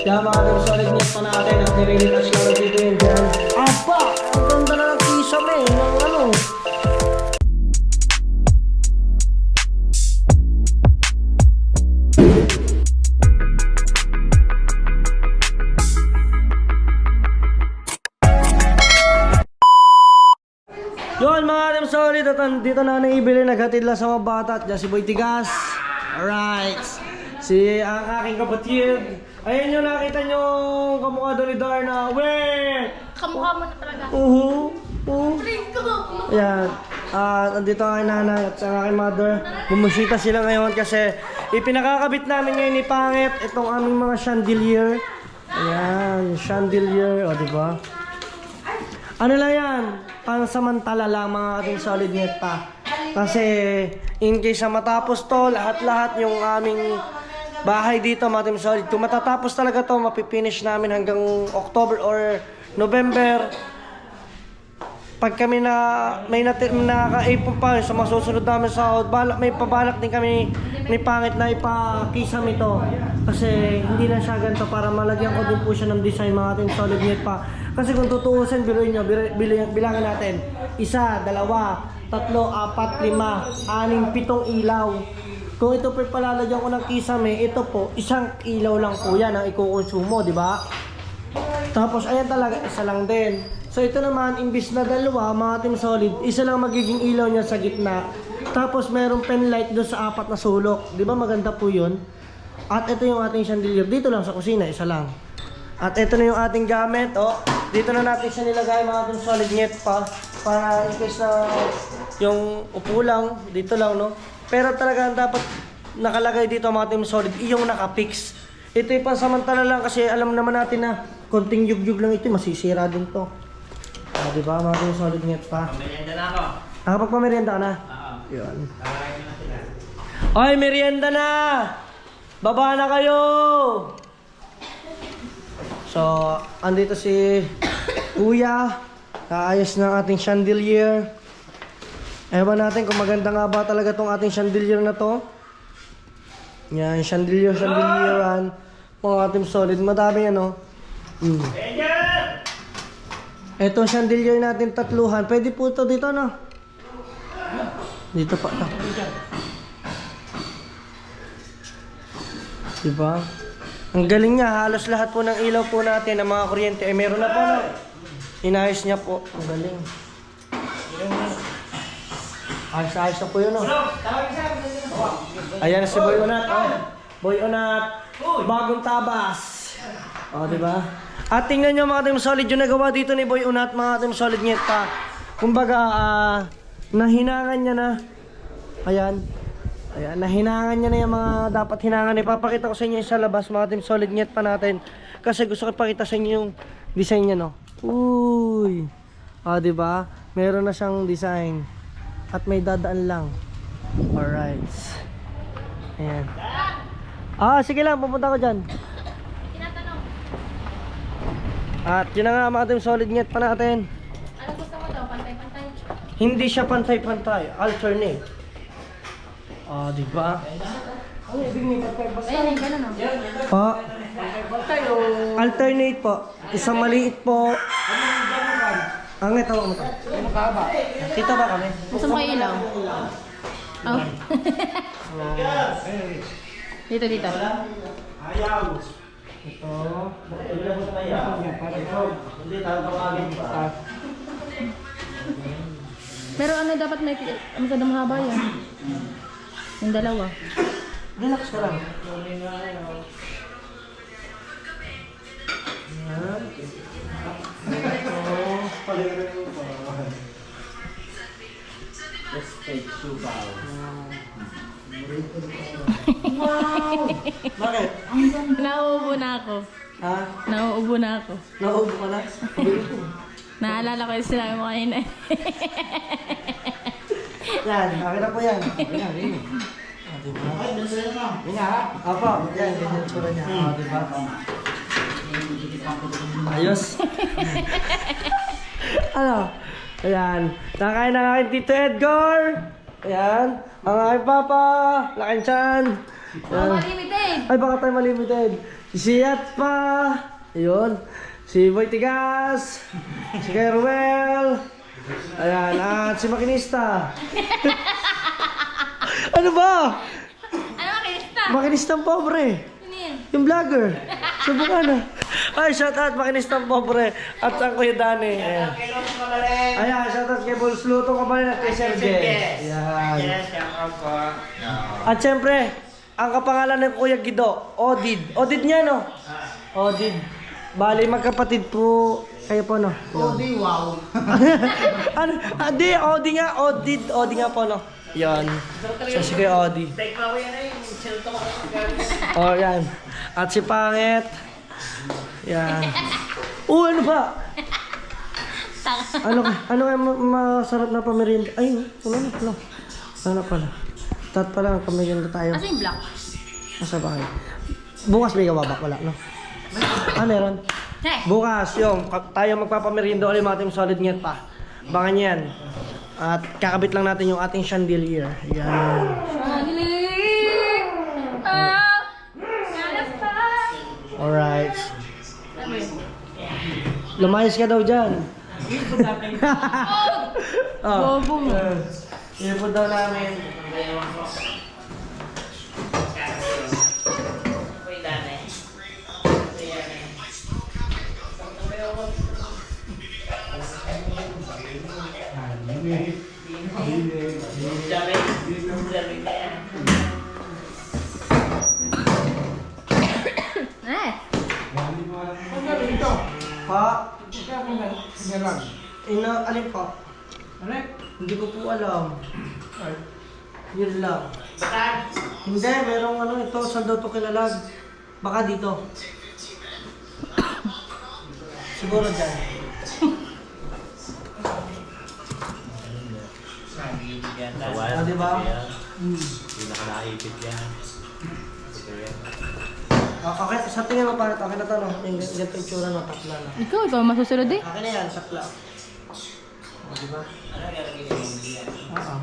Kaya mga rin solid net pa natin at nire-retouch lang na dito yun dyan. Aba! Ang ganda na ng kisame ng ano. Yun mga rin solid at dito na naibili. Naghatid lang sa mga bata at dyan si Boy Tigas. Alright. Si ang aking kapatid. Ayun yung nakita nyo kamukha doon ni Darna. Weh! Kamukha mo na talaga. Ayan. Nandito ang nanay at ang aking mother. Bumusita sila ngayon kasi ipinakakabit namin ngayon ni Pangit itong aming mga chandelier. Ayan, chandelier. O, diba? Ano lang yan? Pansamantala lang mga ating solid net pa. Kasi in case na matapos to, lahat-lahat yung aming bahay dito mga ating solid. Kung matatapos talaga to, mapipinish namin hanggang October or November. Pag kami na may naka-ipon pa sa masusunod namin sa may pabalak din kami ni Pangit na ipakisam ito. Kasi hindi lang siya ganito para malagyan ko din po siya ng design mga ating solid net pa. Kasi kung tutuusin, biruin nyo, bilangin natin. 1, 2, 3, 4, 5, 6, 7 ilaw. Kung ito po palalagyan ko ng kisame, ito po, isang ilaw lang po yan ang ikukonsumo, di ba? Tapos ayan talaga, isa lang din. So ito naman, imbis na dalawa, mga team solid, isa lang magiging ilaw niya sa gitna. Tapos merong pen light doon sa 4 na sulok. Di ba maganda po yun? At ito yung ating chandelier. Dito lang sa kusina, isa lang. At ito na yung ating gamit. Oh, dito na natin siya nilagay mga team solid net pa. Para in case na yung upo lang, dito lang no. Pero talaga dapat nakalagay dito mga team solid, yung naka-fix. Ito yung pansamantala lang kasi alam naman natin na konting yugyug lang ito, masisira din to. Diba mga team solid net pa. Merienda na ako. Nakapagpamerienda ka na? Oo. Yun. Oy, merienda na! Baba na kayo! So, andito si Kuya. Kaayos ng ating chandelier. Ewan natin kung maganda nga ba talaga tong ating chandelier na to. Yan, chandelieran. Mga ating solid. Madami ano. Etong chandelier natin tatluhan. Pwede po ito dito no? Dito pa ito. Diba? Ang galing niya. Halos lahat po ng ilaw po natin ng mga kuryente. Eh meron na po no? Inayos niya po. Ang galing. Ayos-ayos na po yun no? Ayan na si Boy Unat. Oh. Boy Unat. Bagong tabas. O diba? At tingnan nyo mga team solid yung nagawa dito ni Boy Unat, mga team solid nyet pa. Kumbaga, nahinangan niya na. Ayan. Ayan, nahinangan niya na yung mga dapat hinangan. Ipapakita ko sa inyo sa labas, mga team solid nyet pa natin. Kasi gusto ko ipakita sa inyo yung design niya, no? Uy! O, diba? Meron na siyang design. At may dadaan lang. Alright. Ayan. Sige lang, pupunta ko dyan. At yun na nga mga team solid net pa natin. Ano gusto mo daw? Pantay-pantay? Hindi siya pantay-pantay, alternate. Diba? Ano ibig niyo pantay-pantay? Ayun, ganun o. Alternate po. Isang maliit po. Angit, tawag mo to. Kita ba kami? Gusto mo kayo ilaw? Oh. Dito. Ayaw. Ito. Pero ano dapat may masyadong mahaba yan? Yung dalawa. Relax ka lang. Wow! Bakit? Nauubo na ako. Ha? Nauubo na ako. Nauubo ka na? Naalala ko yung sinabi mo kanina. Yan, okay na po yan. Yan, yan. Diba? Yan nga. Apo, yan, ganyan tsura niya. Diba? Ayos. Ano? Ayan. Nakain na aking Tito Edgar. Ayan. Ang aking papa. Laking tiyan. Oh, limited. Ay, baka tayo malimited. Si Siyat pa. Ayun. Si Boy Tigas. Si Kerwel. Ayan. At si Makinista. Ano ba? Ano makinista? Makinistang pobre. Ano yan? Yung vlogger. Subukan na. Ay, shout out Makinistang pobre. At ang Kuya Dani. Ayan. Ayan, shout out kay Bulls Luto Kabayan at kay Serge. Ayan. Yes, shout out po. At syempre, ang kapangalan ng Kuya Gido, Odid. Odid niya, no? Odid. Bali, magkapatid po. Kayo po, no? Odi, wow. Ano? Hindi, Odi nga. Odid. Odi nga po, no? Yan. So, si Kuya Odi. Take mo yan eh. Silto ko. Oh, yan. At si Pangit. Yan. Ano ba? Ano kaya masarap na pamerienda? Ay, wala na pala. Wala na pala. Tat pala ang pamerienda tayo. Asa yung black? Nasa bahay. Bukas may gawabak, wala, no? Meron. Hey! Bukas, tayo magpapamerienda ulit mga Team Solid Nget pa. Bangan yan. At kakabit lang natin yung ating chandelier. Yan. Alright. Lumayas ka daw dyan. Bobo mo. Ipod daw namin. Eh! Pa? Alin pa? Hindi ko po alam. Yun lang. Hindi, merong ito. Saan daw ito kilalag? Baka dito. Siguro dyan. Diba? Hindi na naipit yan. Okay, sa tingin mo parang okay na to, no? Yung ganito yung tsura, no? Takla na. Ikaw masusunod eh. Okay na yan, takla. O, diba? Oo.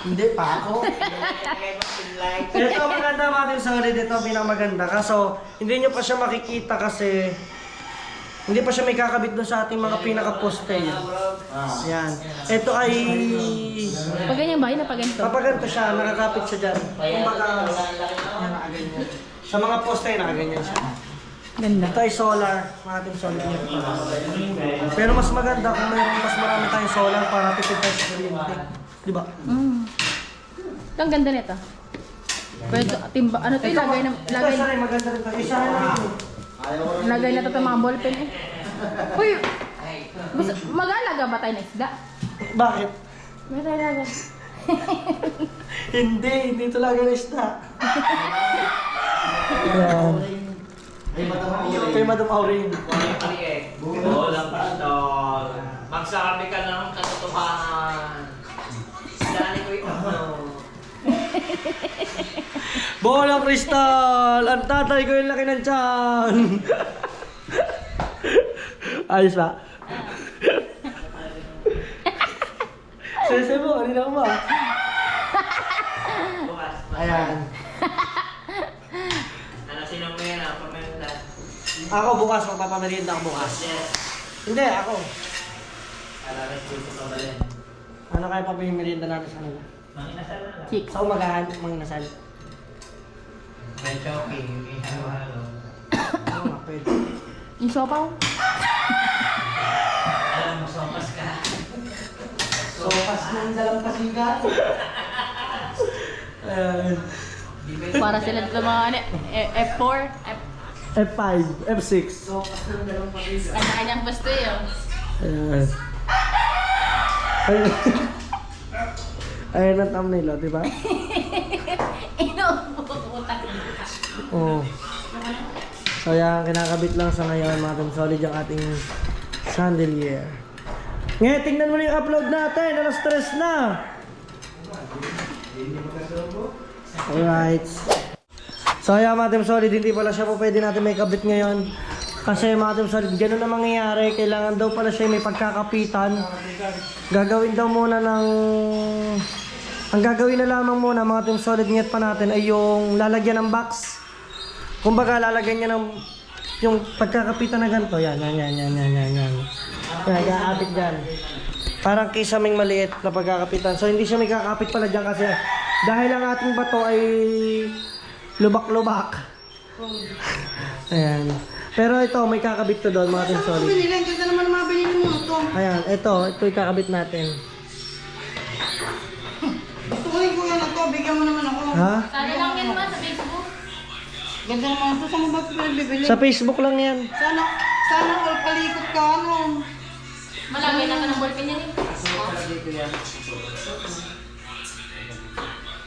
Hindi pa ako. Ito maganda mga solid, ito pinakamaganda. Kaso, hindi nyo pa siya makikita kasi hindi pa siya may kakabit doon sa ating mga pinaka-poste. Yan. Ito ay Pag ganyan ba? Yun na pag ganito. kapag ganito siya, nakakapit siya dyan. Kumbaga, yan, nakaganyan. Sa mga poste, nakaganyan siya. Ganda. Ito ay solar, mga ating solar. Pero mas maganda kung mayroon mas marami tayong solar para tipid tayo sa kuryente. Di ba? Ang ganda nito. Pwede, timba, ano to ilagay na, Ito, lagay, isa rin, maganda rin ito. Isa rin lang ito. lagay na to sa mga ballpen eh. Uy! Gusto, mag-alaga ba tayo ng isda? Bakit? May tayo alaga. Hindi talaga na isda. Yan. Kay Madam Aurin. Walang pistol. Magsabi ka ng katotohanan. Dali ko ito. Bolang Kristal! Ang tatay ko yung laki ng tiyan! Ayos ba? Sese mo, kanina ko ba? Bukas. Ayan. Ano sinong may na? Pamenta. Ako bukas, magpapamerienda ako bukas. Yes. Hindi, ako. Alalas ko ito pa ba rin? Ano kaya papamerienda natin sa kanila? Manginasal na lang. Chicks. Sa umagahan, mga nasal. May choking, may halo-halo. Oo nga, pwede. Yung sopaw? Alam mo, sopas ka. Sopas ng dalang pasigan. Para sila dito mga ano, F4, F5, F6. kanya-kanyang gusto yun. Ayan. Ayan. Ayan ang thumbnail, di ba? Inuuputan. Oo. So yan, kinakabit lang sa ngayon mga Team Solid yung ating chandelier. Ngayon, tingnan mo na yung upload natin. Alas 3 na. Alright. So yan mga Team Solid, hindi pala siya po pwede natin may kabit ngayon. Kasi mga team solid, ganun na mangyayari. Kailangan daw pala siya may pagkakapitan. Gagawin daw muna ng... Ang gagawin na lamang muna mga team solid niyat pa natin ay yung lalagyan ng box. Kumbaga lalagyan niya ng yung pagkakapitan na ganito. Yan. Yan, gaapit dyan. Parang kisaming maliit na pagkakapitan. So hindi siya may kakapit pala dyan kasi dahil ang ating bato ay lubak-lubak. Ayan. Pero ito, may kakabit to doon mga team solid. Binili, ganda naman ang mga binili mo ito. Ayan, ito yung kakabit natin. Gusto ko rin kuya na to, bigyan mo naman ako. Ha? Sana lang yan ba sa Facebook? Ganda naman ito, saan mo ba ito bibili? Sa Facebook lang yan. Sana all palikot ka, ano? Malagay naman ng ballpen yan eh.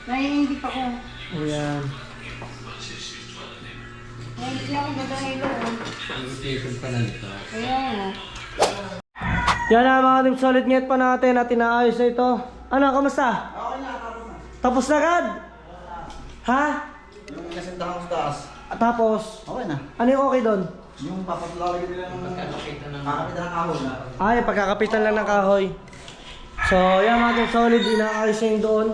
Naiingit ako. Ayan. Naiingit ako, ganda ng ilo. Ayan. Yan na mga team solid net pa natin at inaayos na ito. Ano, kamusta? Okay na, Tapos na agad? Ha? yung nasindahan sa taas. At tapos, Okay na. ano yung okay doon? Yung papatlalagay nila ng Pagkakapitan ng... kakapit ng kahon na. Ay, pagkakapitan lang ng kahoy. So, yan mga team solid, inaayos na yung doon.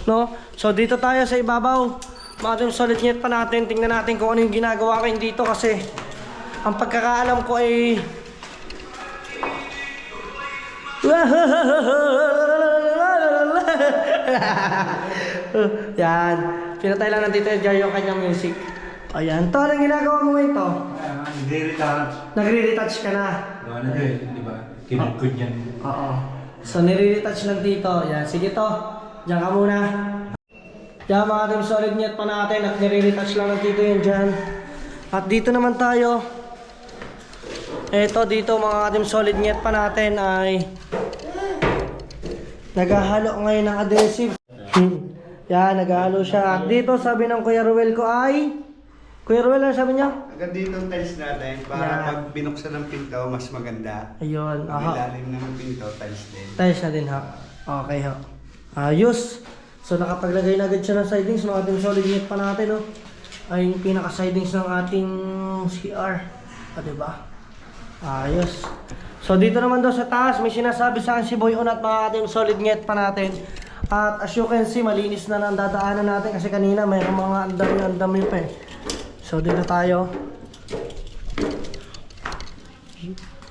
No? So, dito tayo sa ibabaw. Mga team solid net pa natin. Tingnan natin kung ano yung ginagawa kayo dito kasi ang pagkakaalam ko ay... Yan. Pinatay lang ng Tito Edgar yung kanyang music. Ayan. To, anong ginagawa mo ngayon to? Nagre-retouch ka na. Ano di ba? Kinugkod yan. Oo. So, nire-retouch ng Tito. Yan. Sige to. Diyan ka muna. Yan mga team solid net pa natin at nire-retouch lang ng Tito yun dyan. At dito naman tayo. Eto dito mga team solid net pa natin ay naghahalo ngayon ng adhesive. Yan, naghahalo siya. At dito sabi ng Kuya Ruel ko ay... Kuya Ruel, ano sabi niya? Hanggang dito ang tiles natin para Yan. pag binuksan ng pinto, mas maganda. Ayun. Ang Aha. ilalim ng pinto, tiles din. Tiles na din ha. Okay ha. Ayos. So nakapaglagay na agad siya ng sidings. Mga team solid net pa natin. Oh. Ay yung pinaka-sidings ng ating CR. Diba? Ayos. So dito naman daw sa taas, may sinasabi sa akin si Boy Unat mga ating solid net pa natin. At as you can see, malinis na ang dadaanan natin kasi kanina mayroong mga andami pa eh. So dito tayo.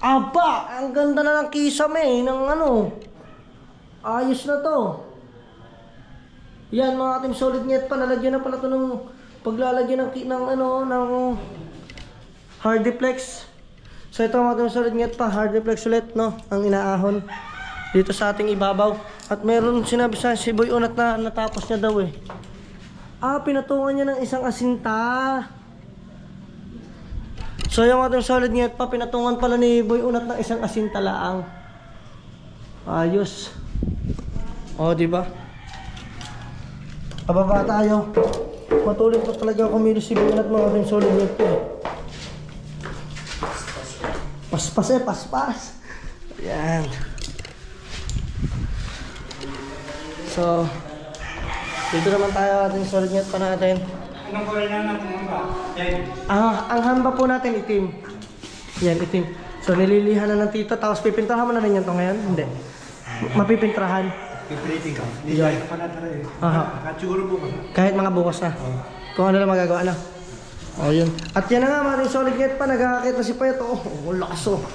Aba! Ang ganda na ng kisame ng ano. Ayos na to. Yan mga ating solid net pa, nalagyan na pala to ng paglalagyan ng ano, ng hardiplex. So ito mga ating solid net pa, hardiplex ulit, no? Ang inaahon dito sa ating ibabaw. At meron sinabi sa si Boy Unat na natapos niya daw eh. Pinatungan niya ng isang asinta. So yung ating solid net pa, pinatungan pala ni Boy Unat ng isang asinta laang. Ayos. O, diba? Pababa tayo. Patuloy pa talaga kumilos si Boy Unat mga ating solid net pa eh. Paspas eh, paspas. Ayan. So, dito naman tayo ating solid net pa natin. Anong kulay na natin ba? Ang hamba po natin itim. Yan, itim. So, nililihan na ng Tito. Tapos pipintrahan mo na rin yan to ngayon? Hindi. Mapipintrahan. Pipilitin ka. Hindi Yan. tayo pa na tayo eh. Aha. Siguro po ba? Kahit mga bukas na. Kung ano lang magagawa na. O, yun. At yan na nga, mga solid net pa. Nagkakakita si Payat. Oh, ang lakas oh.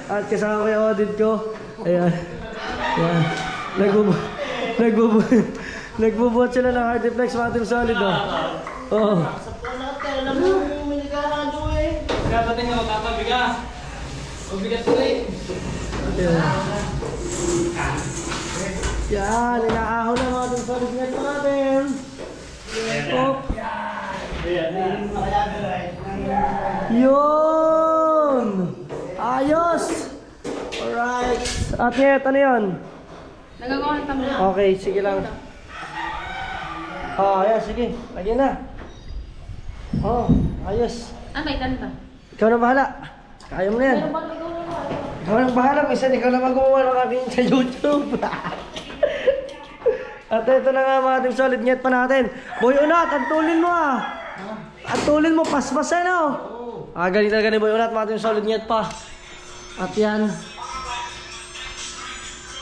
At kasama ko yung audit ko. Ayan. Ayan. Nagbubuhat sila ng hardiplex mga team solid oh. Oo. Dapat nga magpapabigas. Mabigat ulit. Yan, inaahon na mga team solid net pa natin. Oh. Yun! Ayos! Alright. At net, ano yun? Nagagawa ng tamla. Okay, sige lang. Ayan, sige. Lagyan na. Ayos. May kanta. Ikaw na bahala. Kaya mo na yan. Pero ba't ikaw naman? Ikaw na bahala. Minsan ikaw na magawa ng aking sa YouTube. At ito na nga mga team solid net pa natin. Boy Unat, antulin mo ah. At tulin mo, paspas eh, no? Ganito na boy. Ulat, mga team solid nyet pa. At yan.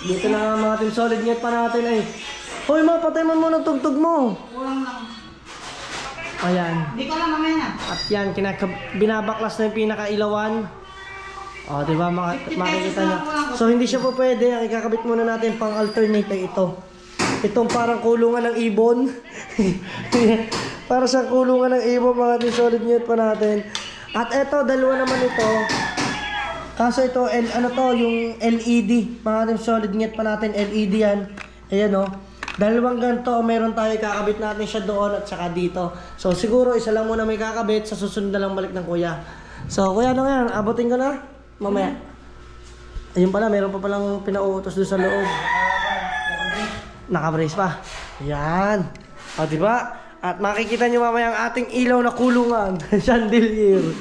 Dito na mga team solid nyet pa natin eh. Hoy, ma, patay mo muna tugtog mo. Kulang lang. Ayan. Hindi ko lang mamaya na. At yan, binabaklas na yung pinakailawan. O, diba, makikita nyo. So, hindi siya po pwede. Ang ikakabit muna natin pang alternate ay ito. Itong parang kulungan ng ibon. Para sa kulungan ng ibon, mga team solid nyet pa natin. At ito, dalawa naman ito. Kaso ito, yung LED. Mga team solid nyet pa natin, LED yan. Ayan o. Dalawang ganito, meron tayo, kakabit natin siya doon at saka dito. So siguro isa lang muna may kakabit, sa susunod na lang balik ng kuya. So kuya, ano nga, abutin ko na? Mamaya. Ayun pala, meron pa palang pinauutos doon sa loob. Nakabrace pa. Ayan. O diba? At makikita nyo mamaya ang ating ilaw na kulungan. Chandelier.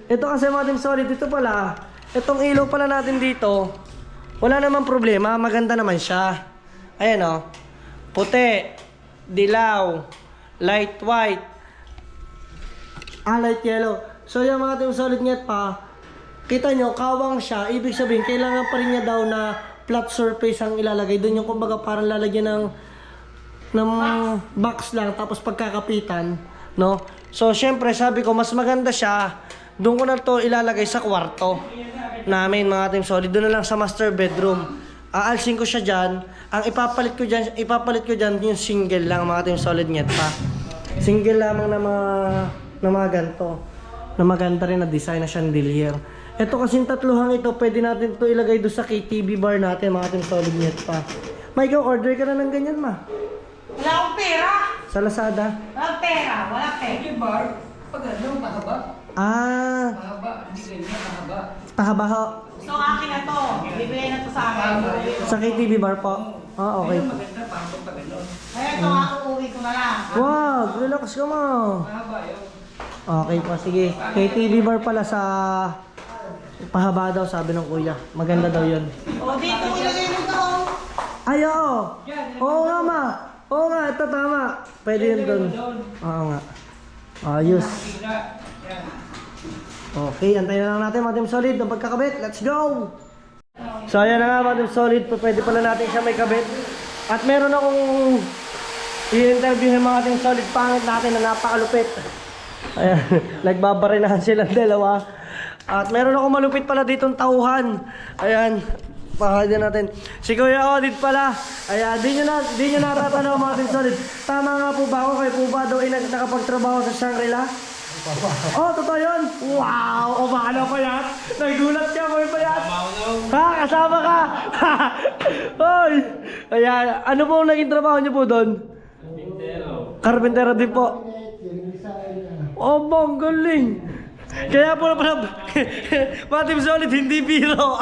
Ito kasi mga team solid, dito pala. Itong ilaw pala natin dito, wala namang problema, maganda naman siya. Ayan o. Puti, dilaw, light white, light yellow. So yung mga team solid nyet pa, kita nyo, kawang siya. Ibig sabihin, kailangan pa rin niya daw na flat surface ang ilalagay. Doon yung kumbaga parang lalagyan ng box lang, tapos pagkakapitan, no? So syempre sabi ko, mas maganda siya. Doon ko na to ilalagay sa kwarto namin mga team solid. Doon na lang sa master bedroom. Aalsin ko siya dyan. Ang ipapalit ko dyan yung single lang mga team solid nyet pa. Single lamang na mga ganito. Na maganda rin na design na chandelier. Ito kasing tatluhang ito, pwede natin ito ilagay doon sa KTV bar natin mga team solid nyet pa. May order ka na ng ganyan ma. Wala akong pera. Sa Lazada. Wala pera. Wala pera. Ah. Pahaba ho. So akin na to. Bibigay na to sa akin. Sa KTV bar po. Ah, okay. Kaya ito nga, uuwi ko na lang. Wag, relax ka mo. Okay po, sige. KTV bar pala sa pahaba daw, sabi ng kuya. Maganda daw yun. O dito, ilagay mo to. Ay, oo. Oo nga ma. Oo nga, ito tama. Pwede yun doon. Oo nga. Ayos. Okay, antayin na lang natin mga team solid ng pagkakabit. Let's go! So ayan na nga mga team solid, pwede pala natin siya may kabit. At meron akong i-interview yung mga team solid pangit natin na napakalupit. Ayan, nagbabarinahan silang dalawa. At meron akong malupit pala ditong tauhan. Ayan, pakakadin natin. Si Kuya Odid pala. Ayan, di nyo natatanaw mga team solid. Tama nga po ba ako? Kayo po ba daw ay nakapagtrabaho sa Shangri-La? Oh, totoo yun? Wow! O paano pa yan? Nagulat ka, boy pa yan? Ha? Kasama ka? Hoy! Kaya, ano po naging trabaho niyo po doon? Carpintero din po. Oh, bang galing! Kaya po pala, mga team solid, hindi biro.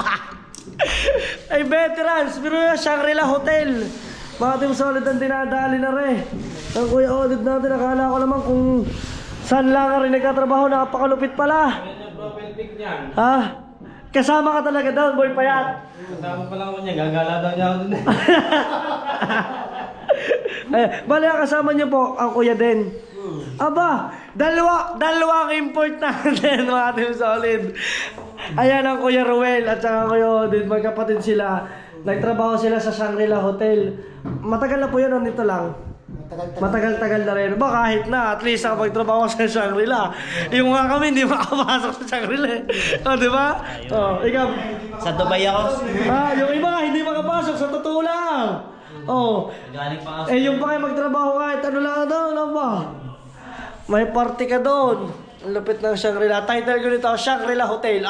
Ay, veterans, biro na Shangri-La Hotel. Mga team solid ang dinadali na rin. Ang Kuya Odid natin, akala ko naman kung saan lang ka rin nagkatrabaho, napakalupit pala. Ano yung profile pic niyan? Ha? Kasama ka talaga doon, boy payat. Kasama pa lang ako niya, gagala daw niya ako dun eh. Bali, kasama niyo po ang kuya din. Aba, dalawang import natin, mga team solid. Ayan ang Kuya Ruel at saka Kuya Odid, magkapatid sila. Nagtrabaho sila sa Shangri-La Hotel. Matagal na po yun, nandito lang. Matagal-tagal na rin. Ba kahit na, at least ako magtrabaho sa Shangri-La. Yung mga kami, hindi makapasok sa Shangri-La. O, di ba? O, ikaw. Sa Dubai ako. Yung iba, hindi makapasok. Sa totoo lang. O. Galing pa ako. Yung pa kayo magtrabaho kahit ano lang daw, ano ba? May party ka doon. Ang lupit ng Shangri-La. Title ko nito, Shangri-La Hotel.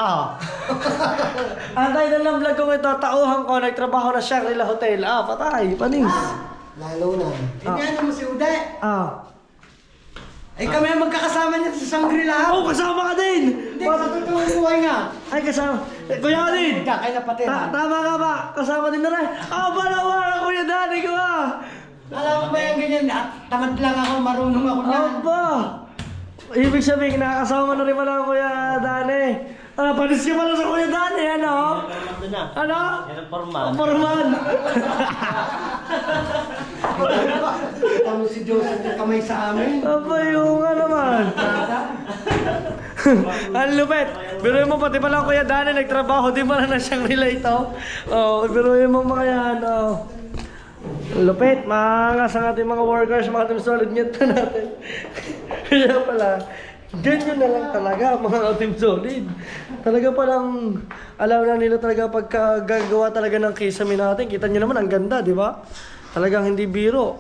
Ang title ng vlog ko ito, tauhan ko, nagtrabaho na Shangri-La Hotel. Patay, panis. Lalo na. Hindi ano mo si Uday. Ay kami ang magkakasama niya sa Shangri-La. Oh, kasama ka din! Hindi, sa totoong buhay nga. Ay, kasama. Kuya ka din! Kakain na pati. Tama ka ba? Kasama din na rin. Balawa! Kuya Dani ko Alam mo ba yung ganyan? Tamad lang ako, marunong ako na. Aba! Ibig sabihin, nakakasama na rin pala ang Kuya Dani. Panis ka pala sa Kuya Dani, ano? Ano? Yan ang formal. Forman! Tama si Joseph yung kamay sa amin. Aba, yung nga naman. Ang lupit. Biruin mo pati pala Kuya Danny, nagtrabaho din pala na siyang relate oh. Oh, biruin mo mga yan. Oh. Ang lupit, maangas ang ating mga workers, mga ating solid net na natin. Kaya pala, ganyan na lang talaga mga team solid. Talaga palang alam na nila talaga pagka gagawa talaga ng kisame natin. Kita nyo naman ang ganda, di ba? Talagang hindi biro.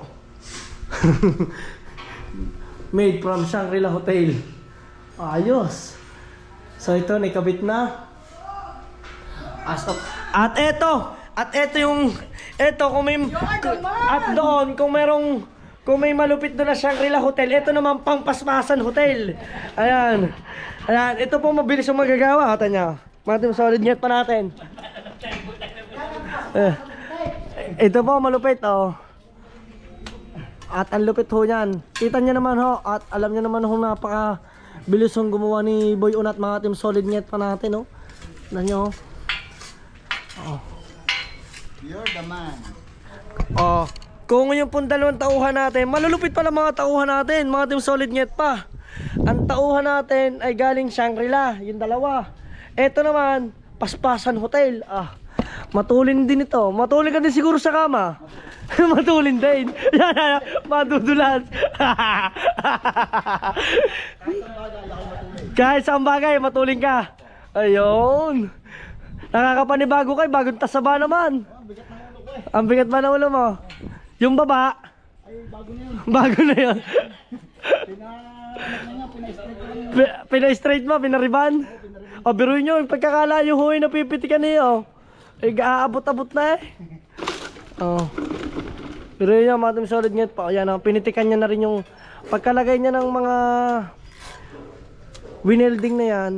Made from Shangri-La Hotel. Ayos. So ito, nakabit na. At eto yung kung may at doon kung may malupit doon na Shangri-La Hotel, ito naman Pangpaspasan Hotel. Ayan. Ayan, ito po mabilis yung magagawa. Ata niya. Mga solid net pa natin. Ito po malupit oh. At ang lupit ho niyan. Kita niyo naman ho at alam niyo naman ho napaka bilis yung gumawa ni Boy Unat mga team solid net pa natin oh. Tignan niyo oh. You're the man. Oh, kung yung pong dalawang tauhan natin, malulupit pala mga tauhan natin, mga team solid net pa. Ang tauhan natin ay galing Shangri-La, yung dalawa. Ito naman, Paspasan Hotel. Ah, matulin din ito. Matulin ka din siguro sa kama. Matulin din. Yan, madudulas. Kahit saan bagay, matulin ka. Ayun. Nakakapanibago kayo, bagong tasaba naman. Ang bigat ba na ulo mo? Yung baba? Ay, bago na yun. Bago na yun. Pina-straight mo, pinariban? O, biruin nyo, yung pagkakalayo huy, napipitikan niyo. Eh, aabot-abot na eh. O. Biruin nyo, mga team solid net pa. O, yan, pinitikan niya na rin yung pagkalagay niya ng mga winelding na yan.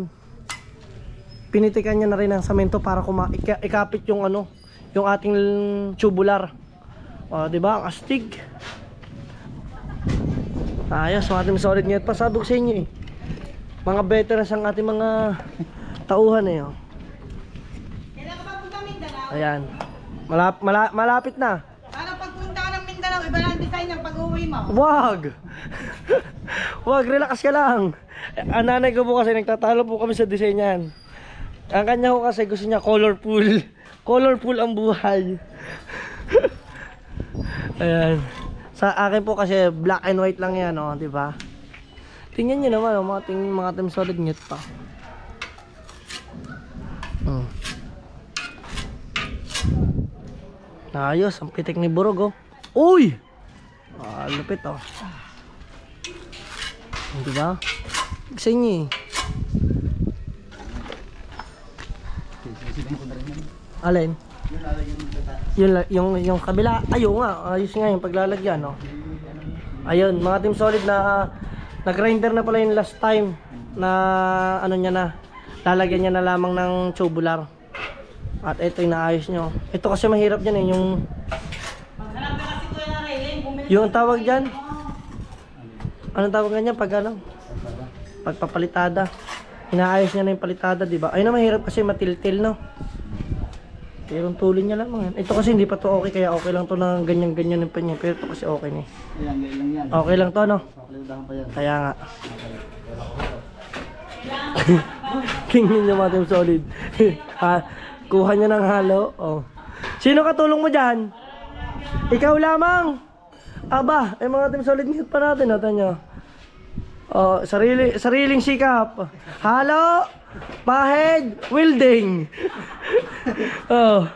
Pinitikan niya na rin ang samento para ikapit yung ano, yung ating tubular. O, di ba? Ang astig. Ayos, mga ating solid net pa. Sabi ko sa inyo eh. Mga veterans ang ating mga tauhan eh. Oh. Kailan ka ba punta Mindanao? Ayan. Malapit na. Para pagpunta ka ng Mindanao, iba lang design ng pag-uwi mo. Wag! Wag, relax ka lang. Ang nanay ko po kasi nagtatalo po kami sa design yan. Ang kanya ko kasi gusto niya colorful. Colorful ang buhay. Ayan. Sa akin po kasi black and white lang yan, oh, di ba? Tingnan niyo naman, oh, mga team solid net pa. Ayos, ang pitik ni Burog, oh. Uy! Lupit, oh. Di ba? Sa inyo, eh. Alin? Yung kabila. Ayun nga, ayos nga yung paglalagyan, no. Ayun, mga team solid na nag-grinder na pala yung last time na ano niya na. Lalagyan niya na lamang ng tubular. At ito yung naayos nyo. Ito kasi mahirap dyan eh, yung Maghanap ka kasi kuya ng railing, bumili. yung tawag dyan. Anong tawag ganyan pag ano? Pagpapalitada. Inaayos niya na yung palitada, di ba? Ayun na mahirap kasi matiltil, no. Pero tulin niya lang yan. Ito kasi hindi pa to okay, kaya okay lang to na ganyan-ganyan yung panya. Pero ito kasi okay na eh. Ilang yan. Okay lang to, no? Okay lang pa yan. Kaya nga. Tingnan niyo mga team solid. Kuha niya ng halo. Oh. Sino katulong mo dyan? Ikaw lamang. Aba, ay mga team solid pa natin. Nata nyo. Oh, sariling sikap. Halo, pahid, welding. Oh.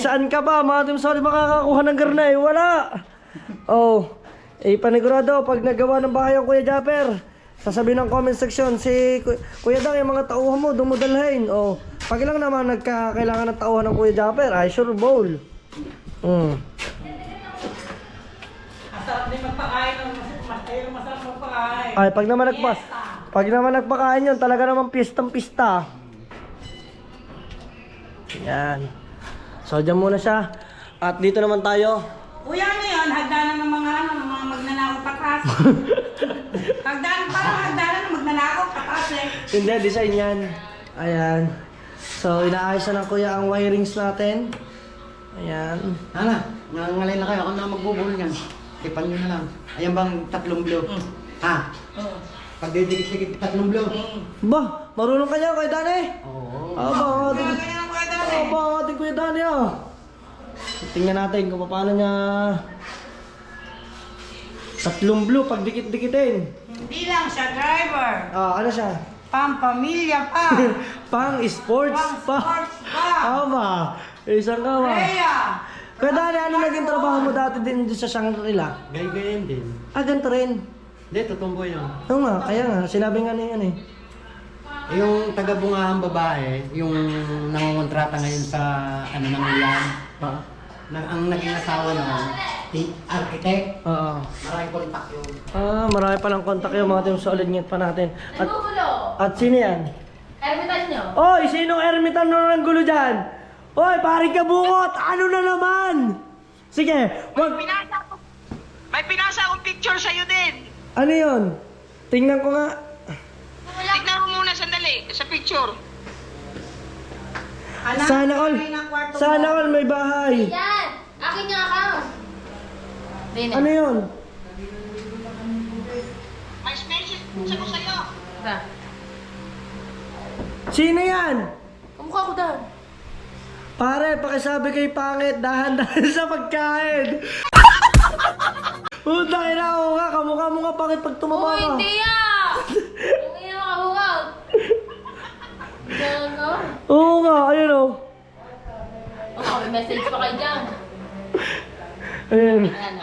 Saan ka ba? Mga team solid makakakuha ng garnay? Wala. Oh. Panigurado, pag nagawa ng bahay ang Kuya Japper, sasabihin ng comment section, si Kuya Dang, yung mga tauhan mo, dumudalhin. Oh. Pag lang naman nagkakailangan ng tauhan ng Kuya Japper, ay sure bowl. Masarap din magpakain ng masarap magpakain. Ay, pag naman nagpakain yun, talaga naman pistang-pista. Yan. So, dyan muna siya. At dito naman tayo. Kuya, ano yun? Hagdanan ng mga magnanakaw patas. Hagdanan ng magnanakaw patas eh. Hindi, design yan. Ayan. So, inaayos na ng kuya ang wirings natin. Ayan. Hala, nangangalay na kayo. Ako na magbubul niyan. Tipan nyo na lang. Ayan bang tatlong blue? Ha? Pagdidikit-dikit 3 blow. Ba, marunong kanya Kuya Dani? Oo. Aba, ang ating, Kaya ang kuya dati. aba, ang ating Kuya Dani ah. Tingnan natin kung paano niya 3 blue pag dikit-dikitin. Hindi lang siya driver. Ah, ano siya? Pampamilya pa. Pang sports pa. Pang-sports pa. Aba, isang ka ba? Kaya. Kuya Dani, ano naging trabaho mo dati din sa Shangri-La? Ganyan din. Ah, ganito rin. Hindi, tutumbo yun. Oo nga, kaya nga, sinabi nga niya yan eh. Yung taga-bungahang babae, yung nangongontrata ngayon sa ano ng Milan, Ah, ang naging asawa noon, architect, oo. maraming kontak yun. Ah, marami palang kontak yung mga team sa ulit pa natin. Nagbubulo. At sino yan? Ermitan nyo. Oy, sinong ermitan na ng gulo dyan? Oy, paring kabungot! Ano na naman? Sige, wag... May pinasa akong picture sa'yo din. Ano yun? Tingnan ko nga. Tignan mo muna sandali sa picture. Sana all, sana all may bahay. Yan. Akin yung account. Din. Ano yun? May message ko sa'yo. Ito. Sino yan? Kumukha ko daw. Pare, pakisabi kay pangit, dahan-dahan sa pagkain. Puta, ina ako nga, kamukha mo nga pangit pag tumaba Oh, ka. hindi ah. Ang ina makabungag. Diyan ka. Oo nga, ayun o. Oh, may message pa kayo dyan. Ayun. Ano?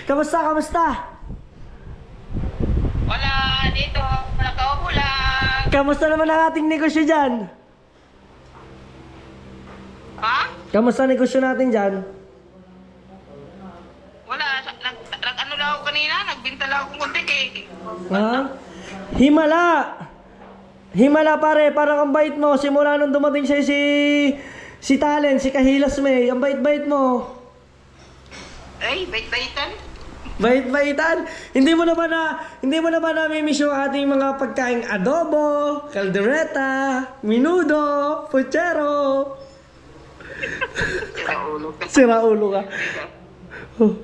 Kamusta, kamusta? Wala dito. Nakaupo lang. Kamusta naman ang ating negosyo dyan? Ha? Kamusta negosyo natin dyan? Wala. Ano lang ako kanina? Nagbinta lang akong konti eh. Ha? Himala! Himala pare, parang ang bait mo. Simula nung dumating siya si Talent, si Kahilas May. Ang bait-bait mo. Ay, bait-baitan. Bait-baitan. Hindi mo na ba namimiss yung ating mga pagkaing adobo, caldereta, minudo, puchero. Sira ulo ka. Sira ulo ka. Oh,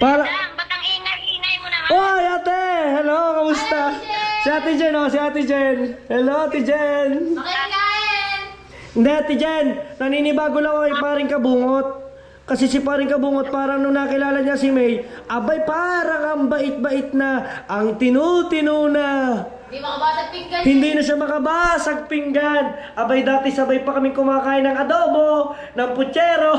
para... Ba't ang ingay-ingay mo naman? Oy, ate! Hello, kamusta? Si Ate Jen, oh, si Ate Jen. Hello, Ate Jen. Makikain! Hindi, Ate Jen. Naninibago lang ako kay paring kabungot. Kasi si paring kabungot, parang nung nakilala niya si May, abay, parang ang bait-bait na, ang tinu-tinu na. Hindi makabasag pinggan. Hindi na siya makabasag pinggan. Abay, dati sabay pa kami kumakain ng adobo, ng puchero.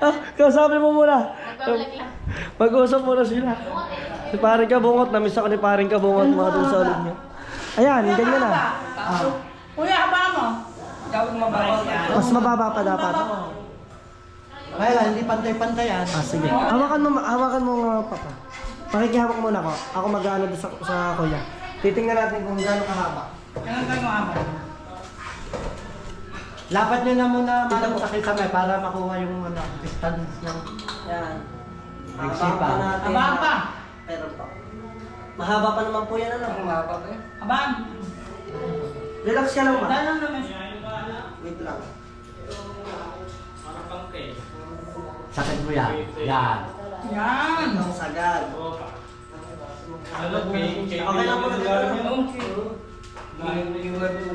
Ah, kasabi mo muna. Nagbabalag lang. Mag-usap muna sila. Si paring kabungot, namiss ako ni paring kabungot, mga dun sa ulit niya. Ayan, ganyan na. Kuya, haba mo. Gawin mo ba yan? Mas mababa pa dapat. Kaya lang, hindi pantay-pantay yan. Ah, sige. Hawakan mo nga, Papa. Pakikihawak muna ako. Ako mag-ano doon sa kuya. Titingnan natin kung gaano kahaba. Ano tayo mo haba? Lapat nyo na muna manang sa kisame para makuha yung distance ng Yan. Nagsipa. Haba pa. Meron pa. Mahaba pa naman po yan, ano? Haba pa. Haba. Relax ka lang, ma. Dalang naman. Wait lang. Sakit mo yan. Yan. Yan. Ang sagad. Okay lang po na dito.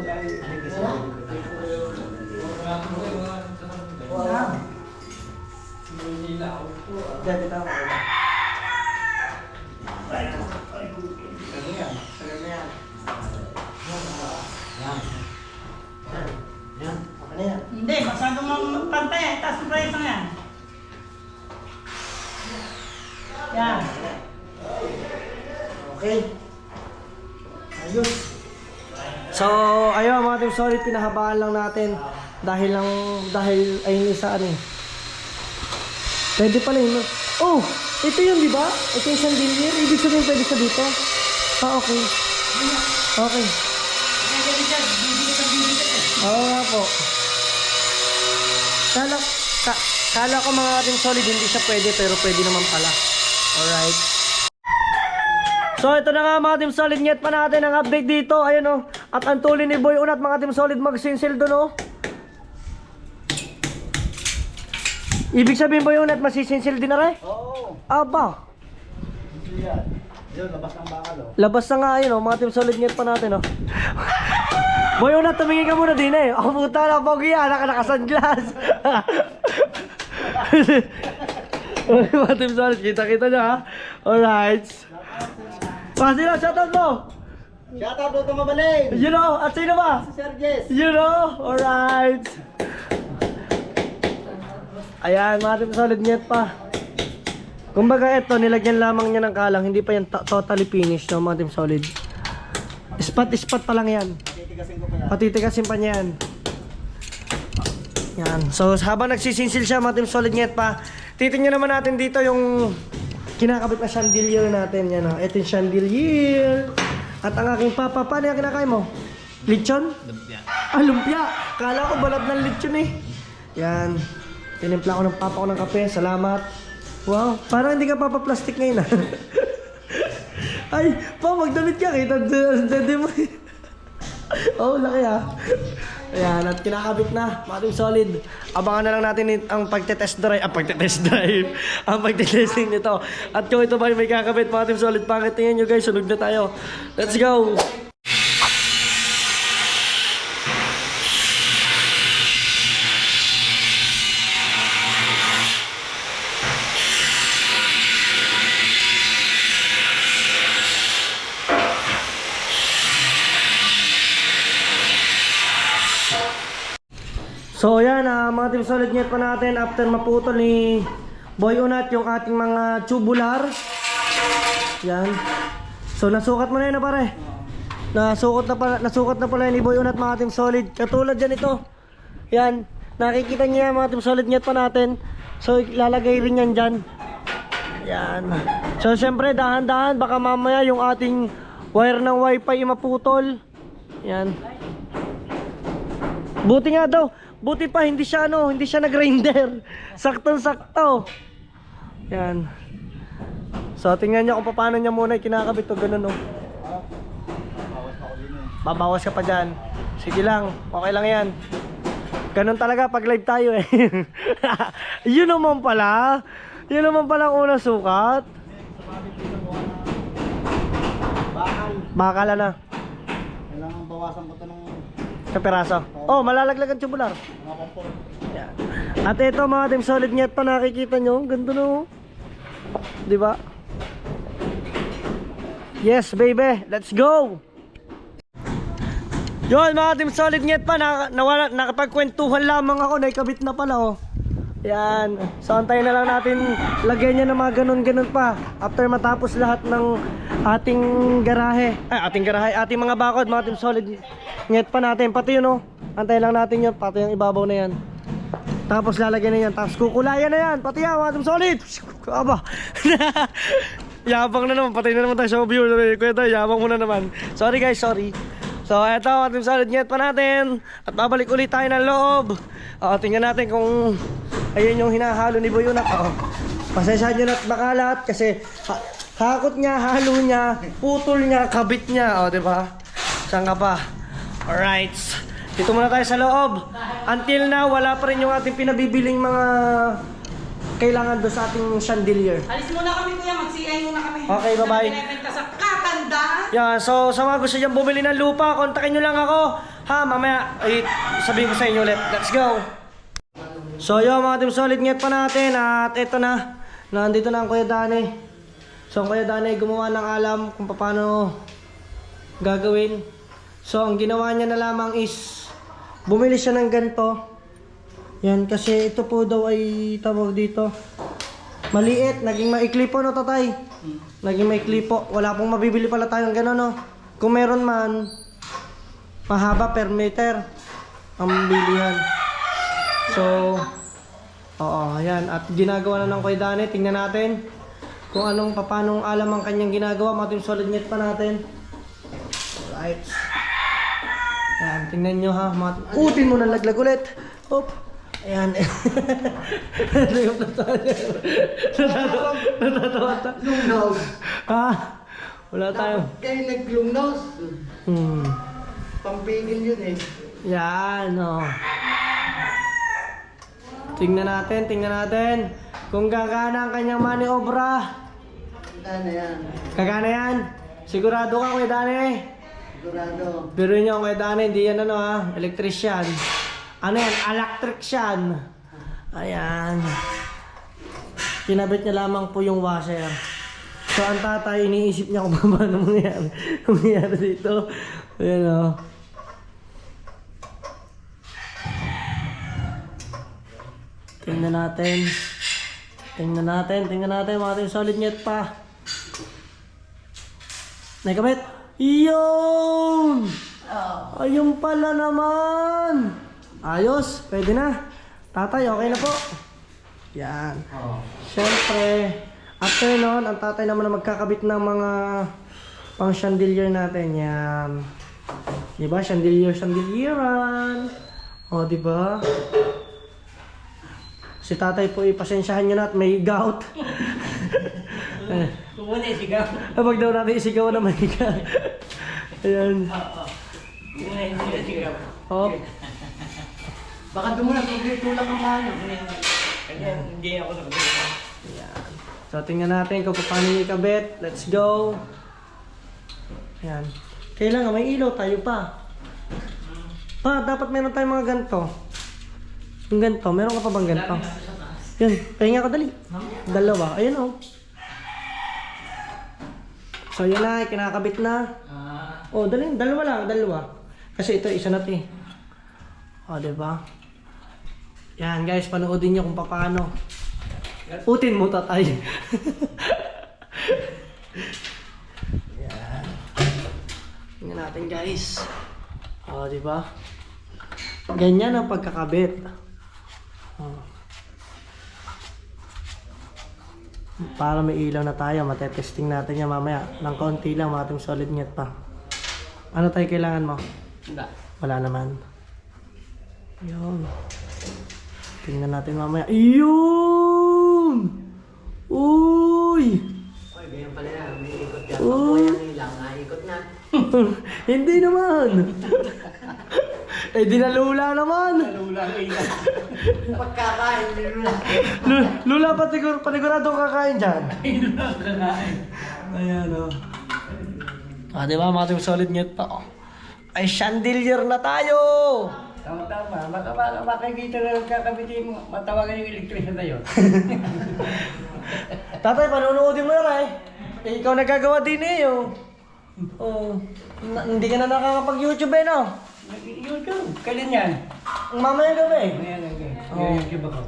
Wow. Diyan, dito ako. Yan. Okay na yan. Hindi, masyadong pantay. Taas mo tayo isang yan. Yan. Okay. Ayos. So, ayun mga team solid, pinahabaan lang natin dahil ayun isa ano eh. Pwede pala yun. Oh, ito yun, di ba? Ito yung chandelier. Ibig sabihin pwede sa dito. Ah, okay. Okay. Oo nga po. Kala ko mga team solid, hindi siya pwede, pero pwede naman pala. Alright. So ito na nga mga team solid, nget pa natin ang update dito. Ayun o. At ang tuloy ni Boy Unat mga team solid magsinsil doon o. Ibig sabihin Boy Unat masisinsil din na rin? Oo. Aba! Yun, labas ng bakal oh. Labas na nga yun, oh. Mga team solid net pa natin, oh. Boy, una, tumingin ka muna din eh. Oh, puta na, pogi yan. Naka-sunglass. Okay, mga team solid. Kita-kita nyo, ha? Alright. Sino, shoutout mo. Shoutout mo ito mabalik! You know, at sino ba? Si Sir Jess! You know, alright. Ayan, mga team solid net pa. Kumbaga ito, nilagyan lamang niya ng kalang. Hindi pa yan totally finished, no, mga team solid. Spot pa lang yan. Patitikasin pa niya yan. Yan. So, habang nagsisinsil siya, mga team solid net pa, titingnan naman natin dito yung kinakabit na chandelier natin. Yan, ito yung chandelier. At ang aking papa, paano yung kinakain mo? Lechon? Lumpia. Ah, lumpia! Kala ko balad ng lechon eh. Yan. Tinimpla ko ng papa ko ng kape. Salamat. Wow, parang hindi ka papa-plastic ngayon ah. Ay, pa, magdamit ka. Kita dede mo. Oh, laki ah. Ayan, at kinakabit na. Mating solid. Abangan na lang natin ang pagte-test drive. Ang pagte-testing nito. At kung ito ba may kakabit, mating solid. Pakitingin nyo guys, sunog na tayo. Let's go! So yan, mga team solid net pa natin after maputol ni Boy Unat yung ating mga tubular. Yan. So nasukat mo na yun na pare. Nasukat na pala ni Boy Unat mga team solid. Katulad dyan ito. Yan. Nakikita niyo yan mga team solid net pa natin. So ilalagay rin yan dyan. Yan. So syempre dahan-dahan baka mamaya yung ating wire ng wifi maputol. Yan. Buti nga daw. Buti pa hindi siya nag-grinder. Saktong-sakto. Yan. So tingnan niyo kung paano niya muna kinakabit to, ganun oh. Babawas ka pa diyan. Sige lang, okay lang 'yan. Ganun talaga pag live tayo eh. Yun naman pala ang unang sukat. Bakal na. Kailangan bawasan ko ito ng Kapiraso. Oh, malalaglag ang tubular. Yan. At ito mga team solid net pa nakikita nyo. Ganda no. Diba? Yes baby, let's go! Yun mga team solid net pa, nakapagkwentuhan lamang ako, naikabit na pala oh. Yan. So antayin na lang natin lagyan niya ng mga ganun-ganun pa. After matapos lahat ng ating mga bakod, mga team solid net pa natin. Pati yun oh. Antayin lang natin yun, pati yung ibabaw na yan. Tapos lalagyan na yan, tapos kukulayan na yan. Pati yan mga team solid. Aba. Yabang na naman, patay na naman tayo sa view. Kuya tayo, yabang mo na naman. Sorry guys, sorry. So eto mga team solid net pa natin. At babalik ulit tayo ng loob. Tingnan natin kung ayun yung hinahalo ni Boy Unat. Pasensya nyo na't makalat kasi hakot niya, halo niya, putol niya, kabit niya. O diba? Saan ka pa? Alright. Dito muna tayo sa loob. Until now, wala pa rin yung ating pinabibiling mga kailangan doon sa ating chandelier. Alis muna kami kuya, mag-CI muna kami. Okay, bye-bye. Binibenta sa Katandaan. Yeah, so sa mga gusto dyan bumili ng lupa, kontakin nyo lang ako. Ha, mamaya, sabihin ko sa inyo ulit. Let's go! So yun mga team solid net pa natin at eto na. Nandito na ang Kuya Danny. So ang Kuya Danny gumawa ng alam kung paano gagawin. So ang ginawa niya na lamang is bumili siya ng ganito. Yan kasi ito po daw ay tawag dito. Maliit, naging maikli po no tatay. Naging maikli po. Wala pong mabibili pala tayong gano'n no. Kung meron man, mahaba per meter ang bilihan. So, oo, ayan. At ginagawa na ng Kuya Danny. Tingnan natin kung paanong alam ang kanyang ginagawa. Mga team solid net pa natin. Alright. Ayan, tingnan nyo ha. Utin mo na laglag ulit. Hop. Ayan. Natatawa ta. Lungnaw. Ha? Wala tayo. Kayo naglungnaw. Pampigil yun eh. Yan, oh. Tingnan natin. Kung gagana ang kanyang maniobra. Ano yan? Gagana yan. Sigurado ka, Kuya Dani. Sigurado. Pero yun yung Kuya Dani, hindi yan ano ha, electrician. Ano yan, electrician. Ayan. Kinabit niya lamang po yung washer. So ang tatay, iniisip niya kung paano mangyari dito. Ayan o. Tingnan natin. Tingnan natin. Mga solid net pa. Nakabit. Iyon! Ayun pala naman. Ayos, pwede na. Tatay, okay na po. Yan. Siyempre, after nun, ang tatay naman na magkakabit ng mga pang chandelier natin. Yan. Diba? Chandelieran. O, diba? Si tatay po, ipasensyahan nyo na at may gout. Kumuna isigaw. Kapag daw natin isigaw na may gout. Ayan. Kumuna isigaw. Oh. Baka doon mo na tulak ang ano. Kanya hindi ako nakabili. Ayan. So, tingnan natin kung paano ikabit. Let's go. Ayan. Kailangan may ilaw tayo pa. Pa, dapat meron tayong mga ganito. Yung ganito, meron ka pa bang ganito? Yan, pahinga ka dali. Dalawa, ayun o. So yan na, kinakabit na. O, dali, dalawa lang, dalawa. Kasi ito, isa na ito eh. O, diba? Yan guys, panoodin nyo kung paano. Utin mo tatay. Yan. Tingnan natin guys. O, diba? Ganyan ang pagkakabit. Oh. Para may ilaw na tayo, matetesting natin yan mamaya. Nang konti lang, matong solid net pa. Ano tayo kailangan mo? Wala naman. Yun. Tingnan natin mamaya. Yun! Uy! Oy, ganyan pala yan. May ikot yan. Uy! Pag ilang, naikot na. Hindi naman! Eh di nalula naman! Pagkakain, nilula. Lula, paniguradong kakain dyan. Ayan o. Ah, di ba? Mga solid net pa. Oh. Ay, chandelier na tayo! Tama. Makikita na lang kakabitin mo. Matawagan yung electrician na yun. Tatay, panunoodin mo yan eh. Ikaw nagagawa din eh. Oh. Hindi ka na nakakapag-YouTube eh no? YouTube. Kailan yan? Mamaya gabi. YouTube ako.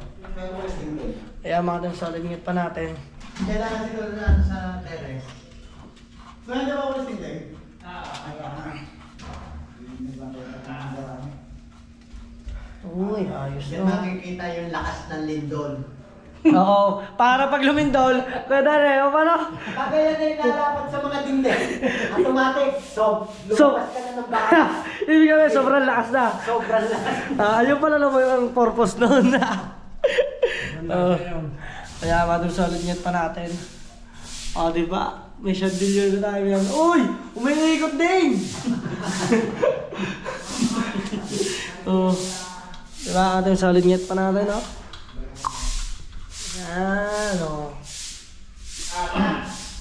Kaya mga solid net pa natin. Kailangan siguro na sa terrace. Saan na ba ulit hindi? Uy, ayos Diyan no. makikita yung lakas ng lindol. Oo, para pag lumindol, pwede rin, o paano? Kagaya na yung lalapat sa mga dingding. Automatic. So, So- lumabas ka na ng bahay. Ibig sabihin, sobrang lakas na. Sobrang lakas. Ayun pala naman yung purpose noon. Kaya mga solid net pa natin. O, di ba? May chandelier na tayo yan. Uy! Umiikot din! Di ba? Ating solid net pa natin, no? Yan, o.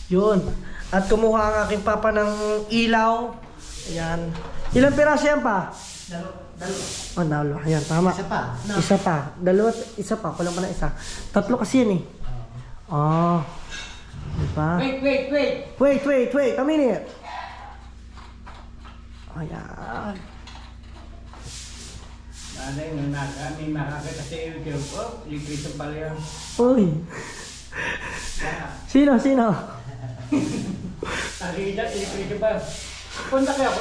Yun. At kumuha ang aking papa ng ilaw. Ayan. Ilang piraso yan pa? Oh, dalawa. Ayan, tama. Isa pa. Isa pa. Dalawa, isa pa. Kulang pa na isa. Tatlo kasi yan eh. Oh. Diba? Wait. A minute. Ayan. Nanay, nung may makakita sa YouTube, electrician pala yun. Uy. Sino? Nakikita, electrician pa. Punta kayo.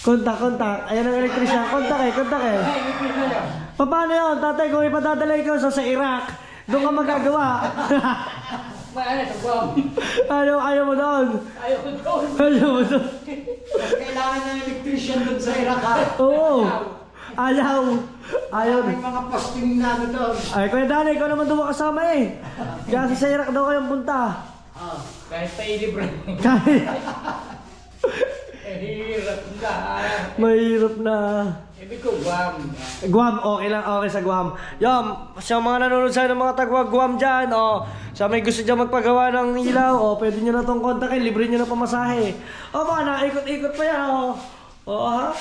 Kontak. Ayan ang electrician. Kontak eh. Electrician yun. Paano yun? Tatay, kung ipadadala ikaw sa Iraq, doon ka magagawa. Ayaw mo doon. Kailangan ng electrician doon sa Iraq ha. Oo. Ayaw. May mga posting na ano doon. Ay, Kuya Danny, ikaw naman doon kasama eh. Kasi sa Iraq daw kayong punta. Kahit pa ilibre. Kahit Hirap na. mahirap na. Sabi ko, Guam. Guam, okay lang, okay sa Guam. Yum, sa mga nanonood sa ng mga tagwa Guam dyan, sa may gusto dyan magpagawa ng ilaw, pwede nyo na tong kontakin, libre nyo na pamasahe. Mga naikot-ikot pa yan, Oo, ha?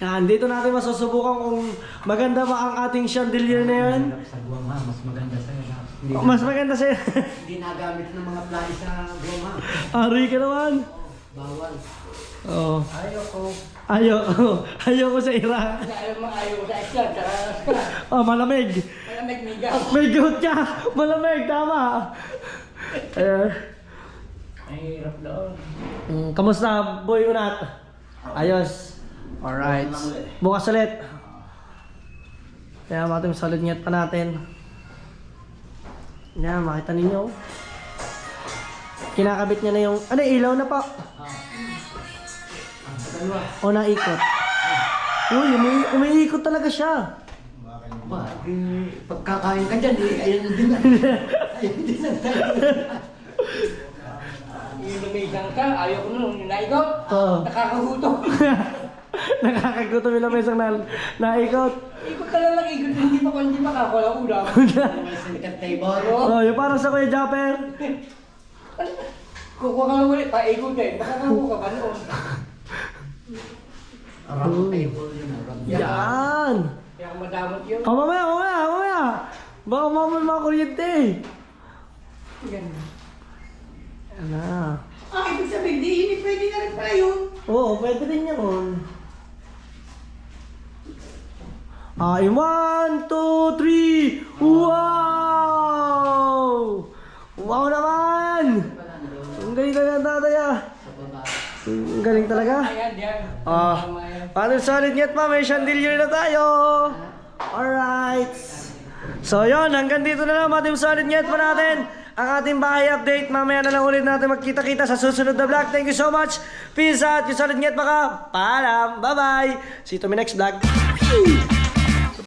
Yan, dito natin masusubukan kung maganda ba ang ating chandelier na yan. Sa Guam ha, mas maganda sa'yo ha. Hindi, Mas maganda sa'yo. hindi nagamit ng mga fly sa Guam ha. Ari ka naman. Bawal. Oo. Ayoko. Ayoko sa Iraq. Ayaw ko sa Islam. Tsaka Malamig. malamig migaw. May goat ka! Malamig, tama. Ayan. Ay, hirap doon. Kamusta, boy unat? Ayos. Alright. Bukas ulit. Kaya matim solid niyat pa natin. Yan, makita ninyo. Kinakabit niya na yung... Ano, ilaw na pa? O naikot? Uy, umiikot talaga siya. Pagkakain ka dyan, ayun din na. Ayun din na tayo. Yung lumigang ka, ayaw ko nun. Yung naikot, Oo. nakakagutom. Nakakagutom yung lamesang naikot. Ikot ka lang ikot. Hindi pa kakawala ulam. May sinikang table. Yung parang sa Kuya Japper. Kukuha ka lang ulit, paikot eh. Makakakuha ka ba noon? Round table yun. Yan. Kaya madamot yun. Mamaya. Baka mamaya mga kuryente. Yan. Yan na. Ibig sabihin, di pwede na rin pala yun. Oo, pwede rin yun. Ay, 1, 2, 3! Wow! Wow naman! Ang galing talaga, tatay ah. Ang galing talaga. Ayan, yan. Paano solid niyat pa, may chandelier na tayo. Alright. So yun, hanggang dito na lang mga team solid niyat pa natin ang ating bahay update. Mamaya na lang ulit natin magkita-kita sa susunod na vlog. Thank you so much. Peace out. Yung solid niyat pa ka. Paalam. Bye-bye. See you to my next vlog.